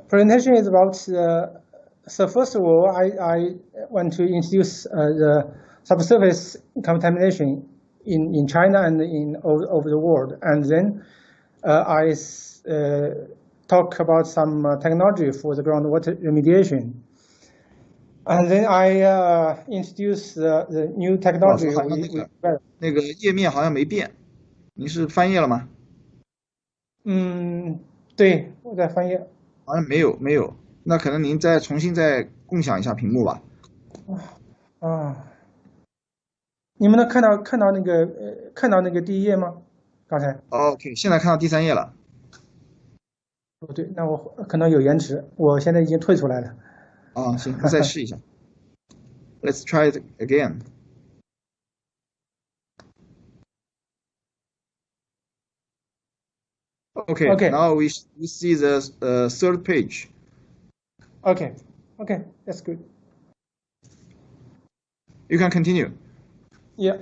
presentation is about, so first of all, I want to introduce the subsurface contamination in China and over the world. And then I talk about some technology for the groundwater remediation. And then I introduce the new technology. 那个页面好像没变，您是翻页了吗？对，我在翻页。好像没有，那可能您再重新再共享一下屏幕吧。你们能看到那个第一页吗？刚才。OK， 现在看到第3页了。不对，那我可能有延迟，我现在已经退出来了。行，那再试一下。Let's try it again. Okay. Now we see the third page. Okay, that's good. You can continue. Yeah.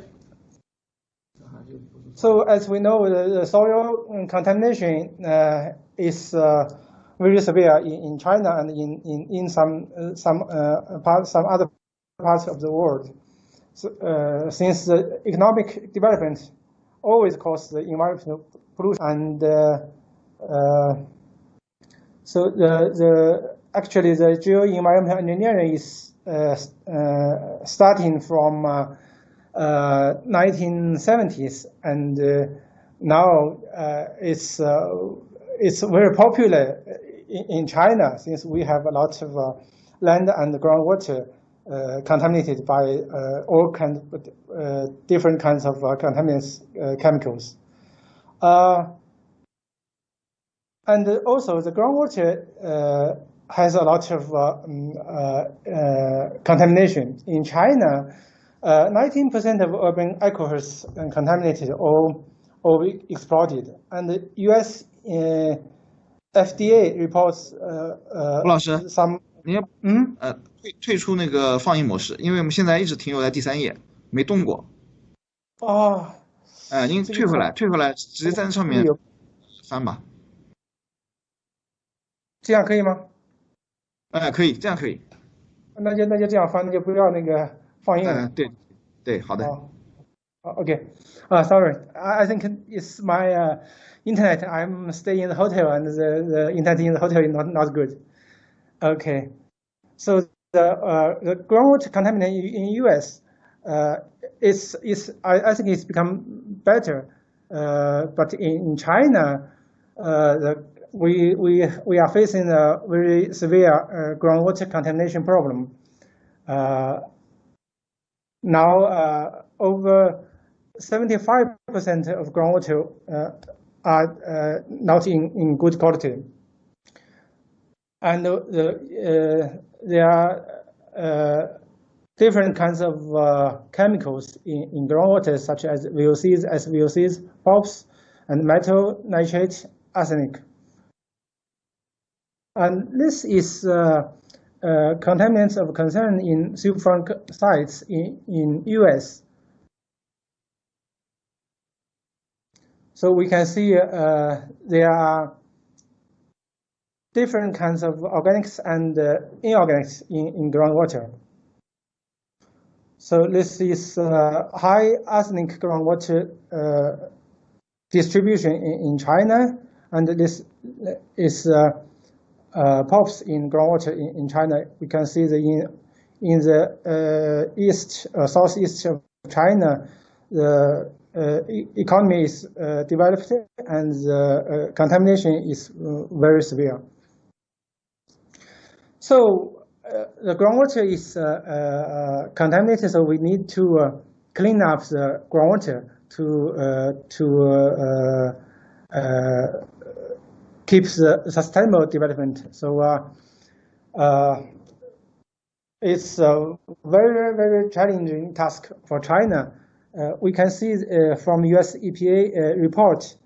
So as we know, the soil contamination is very severe in China and in some other parts of the world. So, since the economic development always causes the environmental pollution, and so actually the geoenvironmental engineering is starting from 1970s, and now it's very popular in China, since we have a lot of land and groundwater contaminated by all kinds of different kinds of contaminants, chemicals. And also the groundwater has a lot of contamination. In China, 19% of urban aquifers contaminated or exploited. And the US FDA reports 吴老师 some 您要退出那个放映模式，因为我们现在一直停留在第3页，没动过。您退回来，直接在上面翻吧。这样可以吗？可以，这样可以。那就这样翻，那就不要那个放映了。对，好的。Okay. Sorry. I think it's my internet. I'm staying in the hotel, and the internet in the hotel is not good. Okay. So the groundwater contaminant in US I think it's become better, but in China, we are facing a very severe groundwater contamination problem. Now over 75% of groundwater are not in good quality, and there are different kinds of chemicals in groundwater, such as VOCs, SVOCs, POPs, and metal, nitrate, arsenic. And this is contaminants of concern in superfront sites in US. So we can see there are different kinds of organics and inorganics in groundwater. So this is high arsenic groundwater distribution in China, and this is POPs in groundwater in China. We can see in the southeast of China, the economy is developed, and the contamination is very severe. So the groundwater is contaminated, so we need to clean up the groundwater to keep the sustainable development. So it's a very, very challenging task for China. We can see from US EPA report,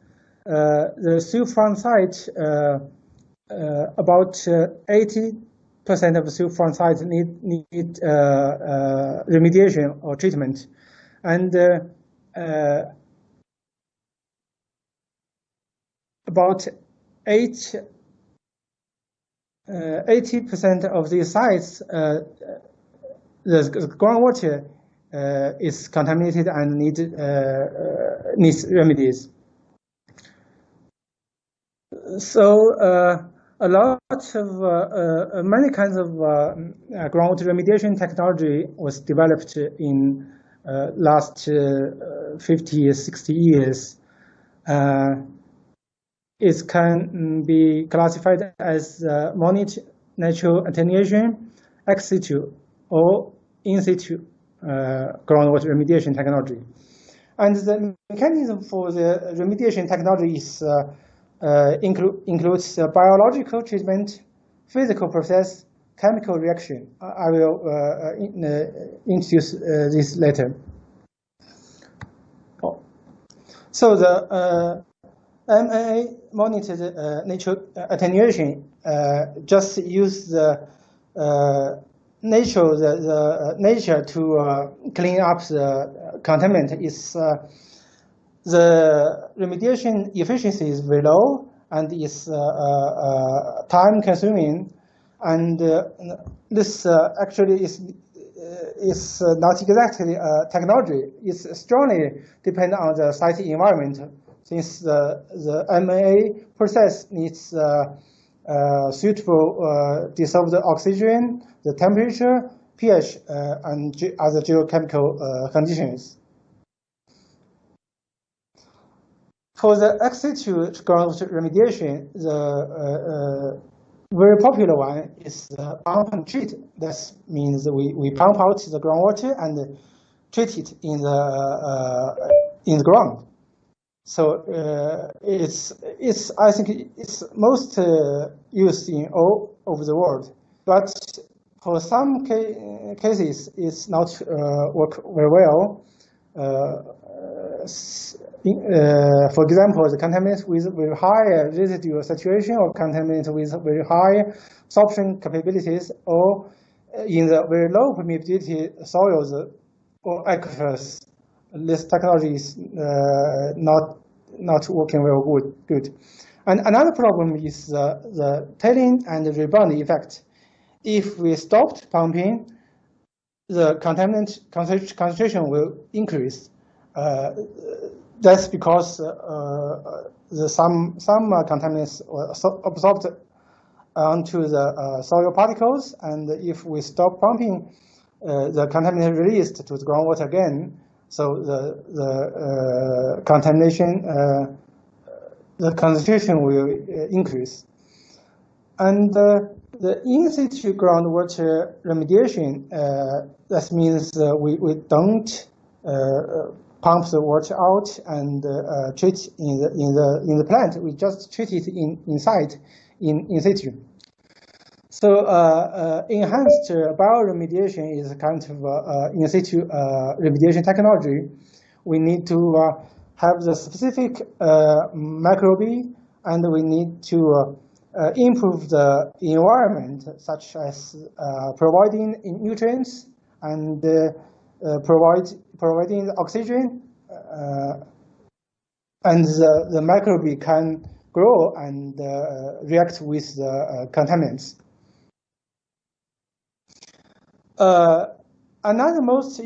the superfront site, about 80% of the superfront sites need remediation or treatment, and about 8 80% of these sites, the groundwater is contaminated and needs remedies. So a lot of many kinds of groundwater remediation technology was developed in last 50, 60 years. It can be classified as natural attenuation, ex situ, or in situ groundwater remediation technology. And the mechanism for the remediation technology is includes biological treatment, physical process, chemical reaction. I will introduce this later. So the MAA monitored natural attenuation just use the nature to clean up the contaminant. Is the remediation efficiency is very low and is time consuming, and this actually is not exactly technology. It's strongly dependent on the site environment, since the MAA process needs suitable dissolved oxygen, the temperature, pH, and other geochemical conditions. For the ex situ groundwater remediation, the very popular one is the pump and treat. That means we pump out the groundwater and treat it in the ground. So I think it's most used in all over the world, but for some cases it's not work very well. For example, the contaminants with very high residual saturation, or contaminants with very high sorption capabilities, or in the very low permeability soils or aquifers, this technology is not working very good. And another problem is the tailing and rebound effect. If we stopped pumping, the contaminant concentration will increase. That's because some contaminants are absorbed onto the soil particles, and if we stop pumping, the contaminant released to the groundwater again. So the contamination, the concentration will increase. And the in situ groundwater remediation, that means we don't pump the water out and treat in the plant. We just treat it inside in situ. So enhanced bioremediation is a kind of in situ remediation technology. We need to have the specific microbe, and we need to improve the environment, such as providing nutrients and providing the oxygen, and the microbe can grow and react with the contaminants. Another most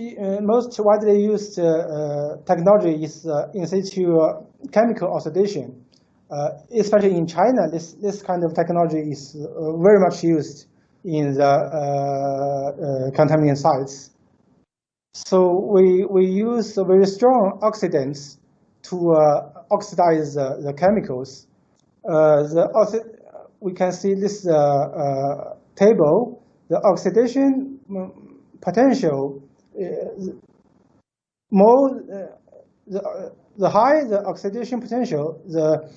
widely used technology is in situ chemical oxidation. Especially in China, this kind of technology is very much used in the contaminant sites. So we use very strong oxidants to oxidize the chemicals. We can see this table. The oxidation potential, the higher the oxidation potential, the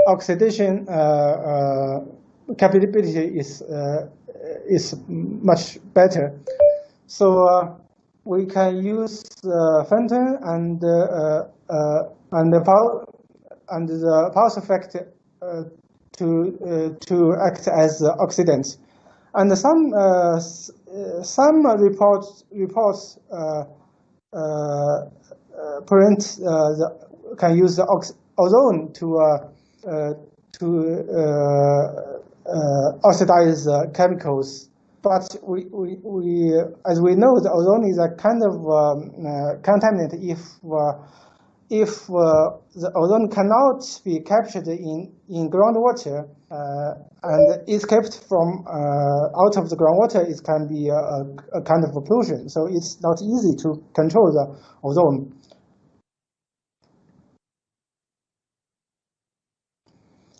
oxidation capability is much better. So we can use phantom and the pulse effect to act as oxidants. And some reports can use the ozone to oxidize chemicals. But as we know, the ozone is a kind of contaminant. If the ozone cannot be captured in groundwater and is kept from out of the groundwater, it can be a kind of a pollution. So it's not easy to control the ozone.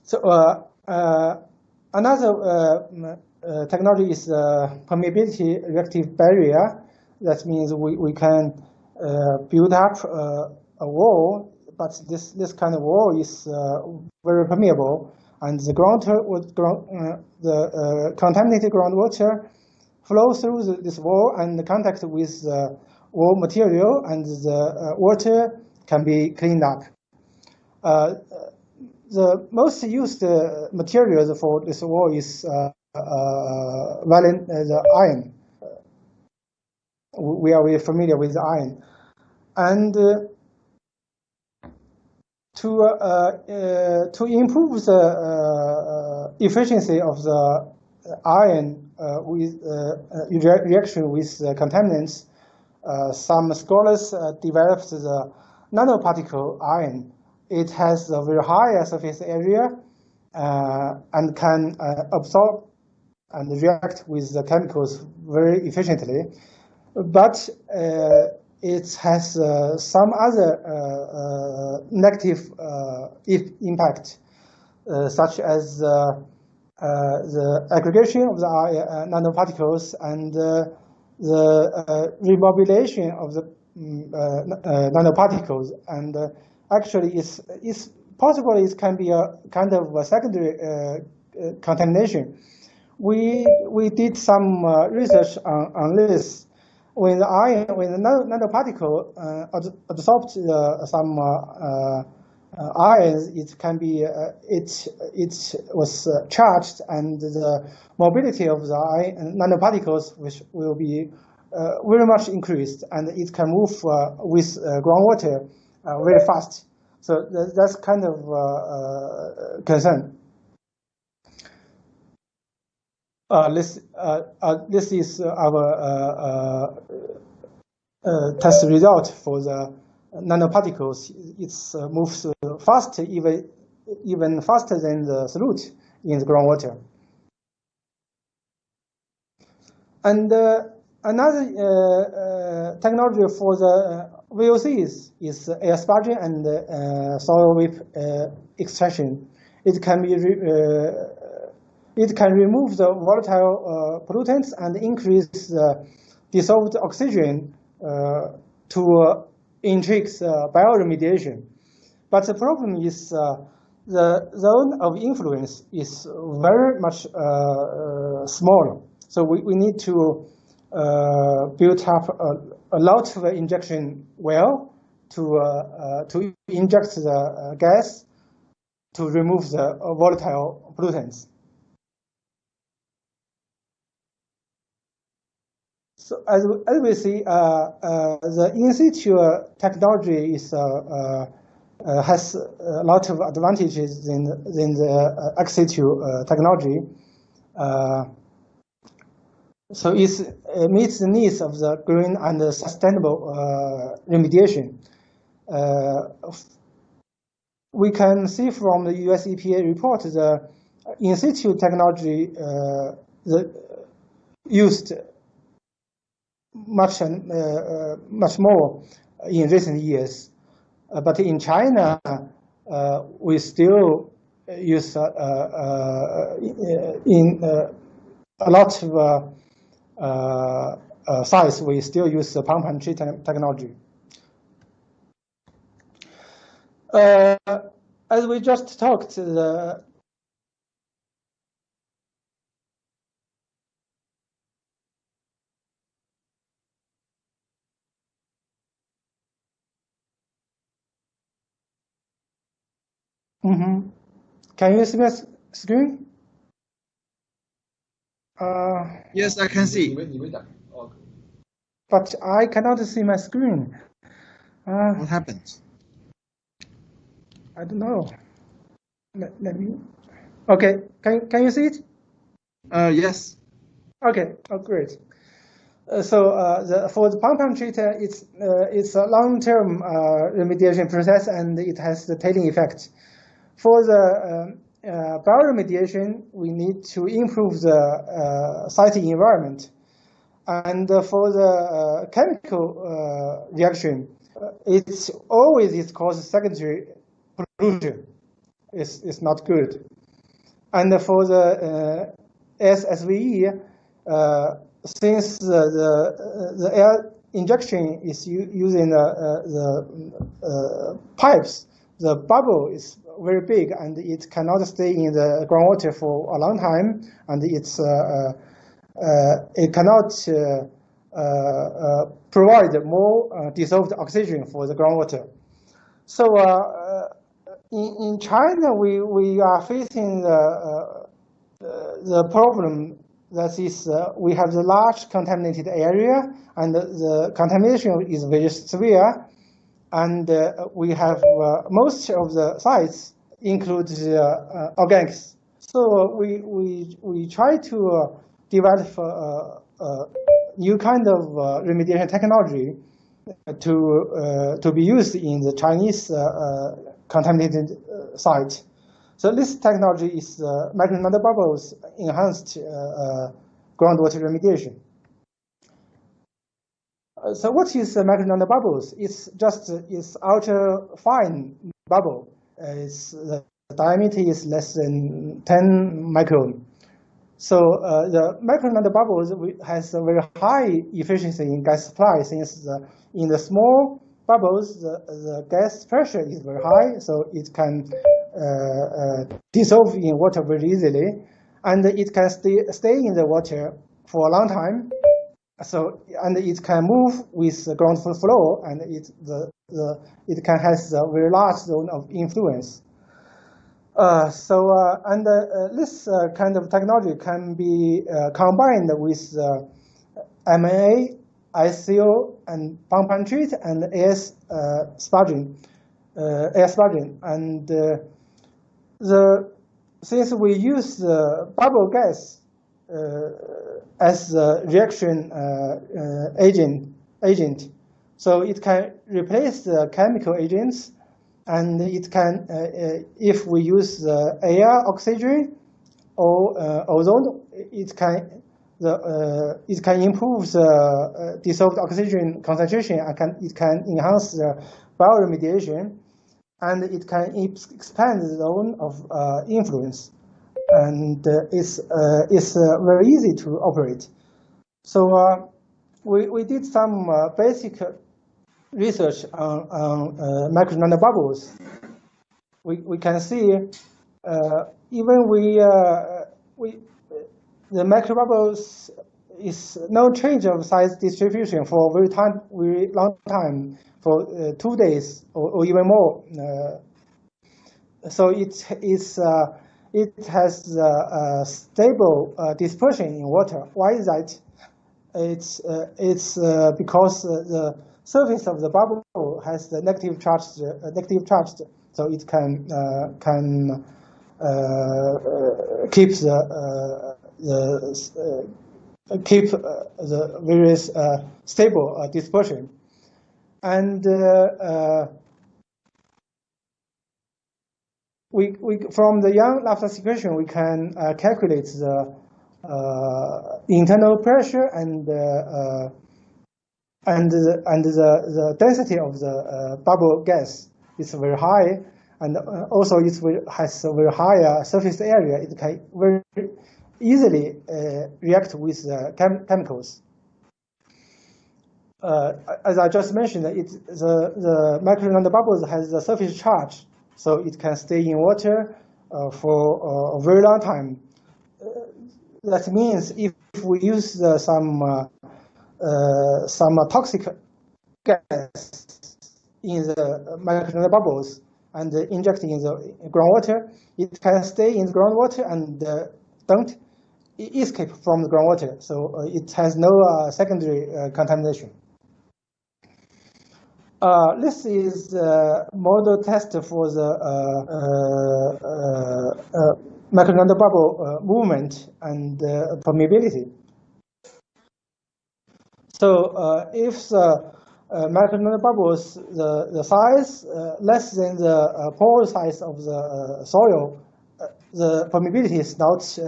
So another technology is permeability reactive barrier. That means we can build up a wall, but this kind of wall is very permeable, and the contaminated groundwater flows through this wall and contact with the wall material, and the water can be cleaned up. The most used materials for this wall is the iron. We are very familiar with the iron, and to improve the efficiency of the iron with reaction with contaminants, some scholars developed the nanoparticle iron. It has a very high surface area and can absorb and react with the chemicals very efficiently. But it has some other negative impact, such as the aggregation of the nanoparticles and the remobilization of the nanoparticles. And actually, it's possible it can be a kind of a secondary contamination. We did some research on this. When the nanoparticle absorbed some ions, it can be it was charged, and the mobility of the nanoparticles which will be very much increased, and it can move with groundwater very fast. So that's kind of concern. This is our test result for the nanoparticles. It moves fast, even faster than the solute in the groundwater. And another technology for the VOCs is air sparging and soil whip extraction. It can be it can remove the volatile pollutants and increase the dissolved oxygen to increase bioremediation. But the problem is the zone of influence is very much small. So we need to build up a lot of injection well to inject the gas to remove the volatile pollutants. So as we see, the in-situ technology is has a lot of advantages than the ex-situ technology. So it meets the needs of the green and sustainable remediation. We can see from the US EPA report the in-situ technology used much more in recent years, but in China we still use in a lot of sites. We still use the pump and treat technology. As we just talked, Can you see my screen? Yes, I can see. But I cannot see my screen. What happened? I don't know. Let me. Okay, can you see it? Yes. Okay, oh, great. For the pump and treat, it's a long-term remediation process, and it has the tailing effect. For the bioremediation, we need to improve the site environment. And for the chemical reaction, it's always causes secondary pollution. It's not good. And for the SSVE, since the air injection is using the pipes, the bubble is very big and it cannot stay in the groundwater for a long time, and it cannot provide more dissolved oxygen for the groundwater. So in China, we are facing the problem that is we have the large contaminated area, and the contamination is very severe, and we have most of the sites include organics. So we try to develop a new kind of remediation technology to be used in the Chinese contaminated site. So this technology is micro nanobubbles enhanced groundwater remediation. So what is micro nanobubbles? It's ultra fine bubble. The diameter is less than 10 micron. So the micro nanobubbles has a very high efficiency in gas supply, since in the small bubbles the gas pressure is very high, so it can dissolve in water very easily, and it can stay in the water for a long time. So and it can move with the ground flow, and it can has a very large zone of influence. This kind of technology can be combined with MNA, ICO, and pump and treat, and air spugging. And since we use the bubble gas as a reaction agent, so it can replace the chemical agents, and it can, if we use air, oxygen, or ozone, it can improve the dissolved oxygen concentration. It can enhance the bioremediation, and it can expand the zone of influence, and it's very easy to operate. So we did some basic research on micro nanobubbles. We can see even the microbubbles is no change of size distribution for very long time, for 2 days or even more. So it has a stable dispersion in water. Why is that? It's because the surface of the bubble has the negative charge, so it can keep the various stable dispersion. And we from the Young-Laffer equation we can calculate the internal pressure and the density of the bubble gas is very high, and also it has a very high surface area. It can very easily react with chemicals. As I just mentioned, the micro nanobubbles has a surface charge, so it can stay in water for a very long time. That means if we use some toxic gas in the micro nanobubbles and inject in the groundwater, it can stay in the groundwater and don't escape from the groundwater. So it has no secondary contamination. This is a model test for the micronanobubble movement and permeability. So if the micronanobubbles, the size less than the pore size of the soil, the permeability is not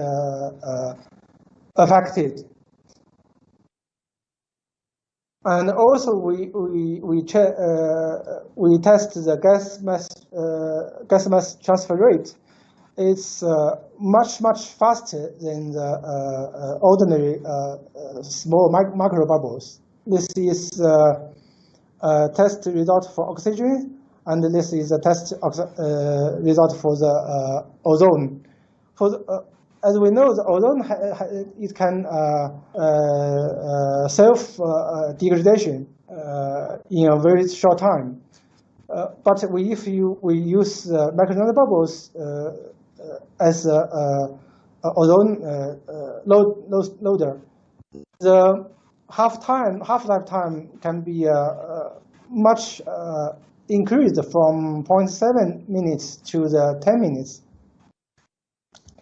affected. And also we test the gas mass transfer rate. It's much faster than the ordinary small macro bubbles. This is test result for oxygen, and this is a test result for the ozone. For the, as we know, the ozone it can self degradation in a very short time. But if we use micronanobubbles as a ozone loader, the half-life time can be much increased from 0.7 minutes to the 10 minutes.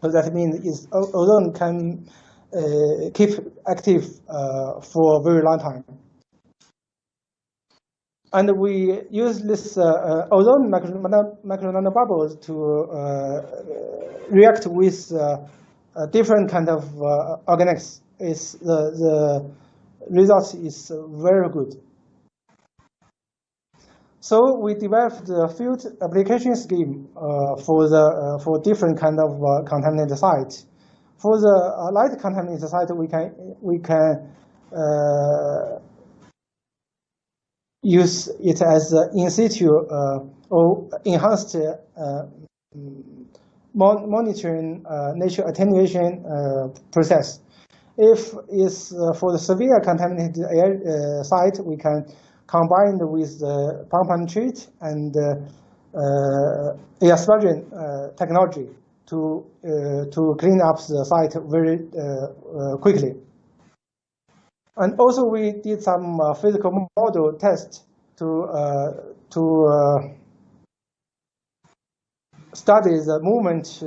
So that means ozone can keep active for a very long time. And we use this ozone micronanobubbles to react with different kind of organics. The result is very good. So we developed the field application scheme for different kind of contaminated sites. For the light contaminated site, we can use it as in situ or enhanced monitoring nature attenuation process. If it's for the severe contaminated air site, we can combine with the pump and treat and aspersion technology to clean up the site very quickly. And also we did some physical model test to study the movement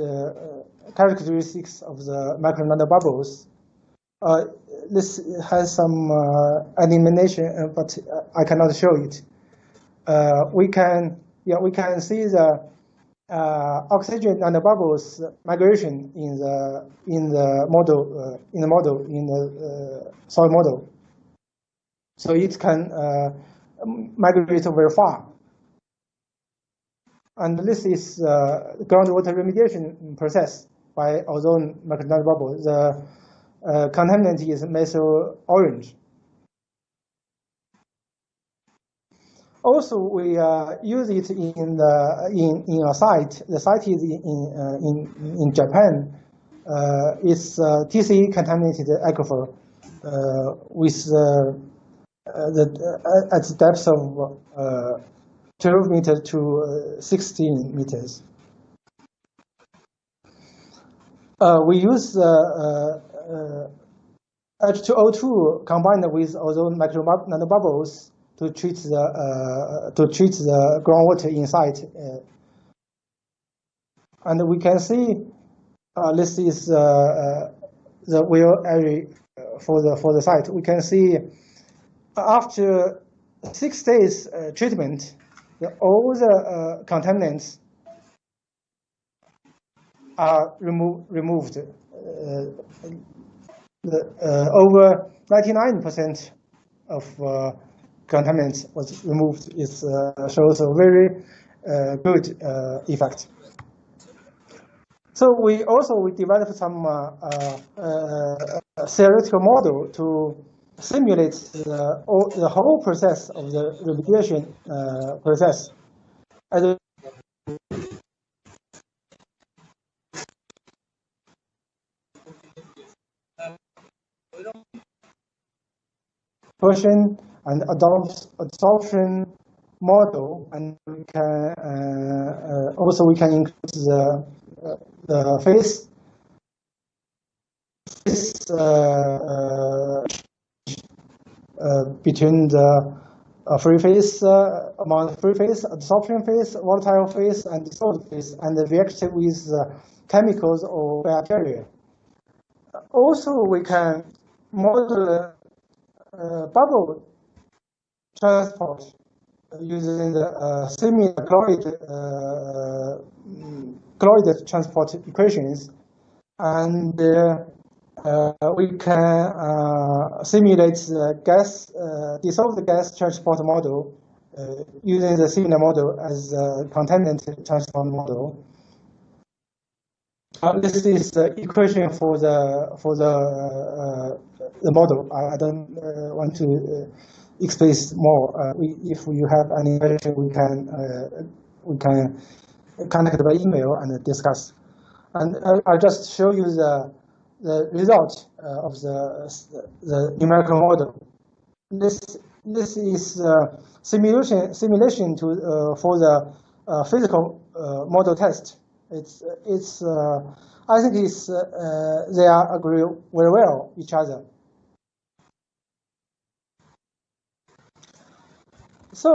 characteristics of the micronanobubbles. This has some animation, but I cannot show it. We can see the oxygen nanobubbles migration in the soil model. So it can migrate very far. And this is groundwater remediation process by ozone micronanobubble. The contaminant is methyl orange. Also, we use it in a site. The site is in Japan. It's TCE contaminated aquifer with at the depth of 12 meters to 16 meters. We use H2O2 combined with ozone micronanobubbles to treat the groundwater inside, and we can see this is the well area for the site. We can see after 6 days treatment, all the contaminants are removed. Over 99% of contaminants was removed. It shows a very good effect. So we developed some theoretical model to simulate the whole process of the remediation process. Version and adsorption model, and we can we can include the phase between the free phase, among free phase, adsorption phase, volatile phase, and dissolved phase, and reactive with chemicals or bacteria. Also, we can model bubble transport using the semi-colloid transport equations, and we can simulate the dissolved gas transport model using the similar model as the contaminant transport model. This is the equation for the model. I don't want to explain more. If you have any question, we can contact by email and discuss. And I'll just show you the result of the numerical model. This is simulation for the physical model test. I think they are agree very well each other. So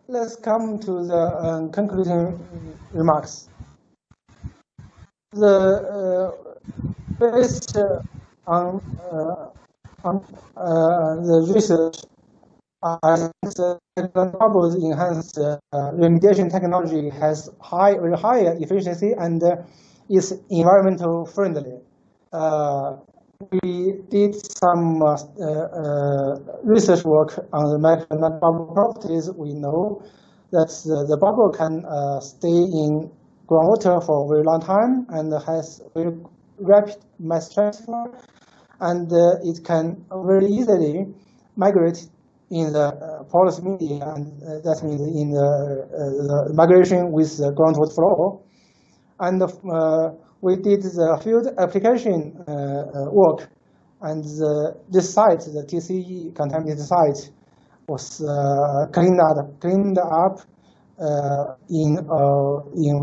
let's come to the concluding remarks. Based on the research, I think the bubbles enhanced remediation technology has very high efficiency and is environmental friendly. We did some research work on the bubble properties. We know that the bubble can stay in groundwater for a very long time and has very rapid mass transfer, and it can very easily migrate in the porous media, and that means in the migration with the groundwater flow. And we did the field application work, and this site, the TCE contaminated site, was cleaned up in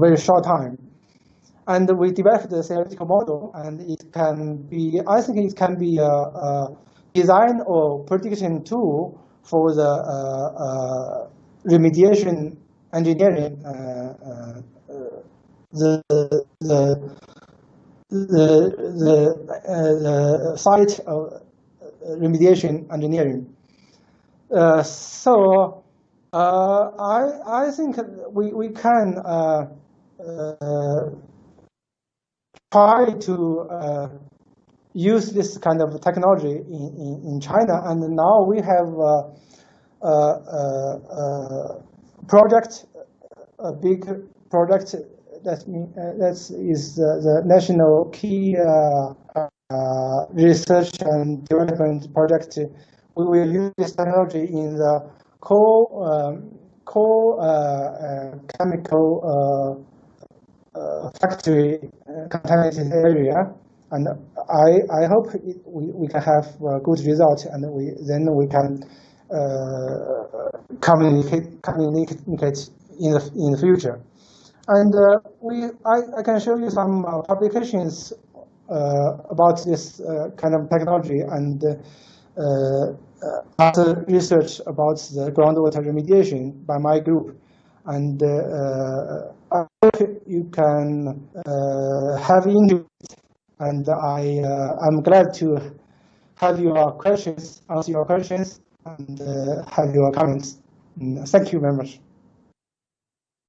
very short time. And we developed the theoretical model, and it can be, I think it can be a design or prediction tool for the remediation engineering, the site of remediation engineering. So I think we can try to use this kind of technology in China, and now we have a big project that is the national key research and development project. We will use this technology in the chemical factory contaminated area, and I hope we can have a good result, and then we can communicate in the future. And I can show you some publications about this kind of technology and other research about the groundwater remediation by my group. And I hope you can have interest, and I'm glad to have your questions, answer your questions, and have your comments. Thank you very much.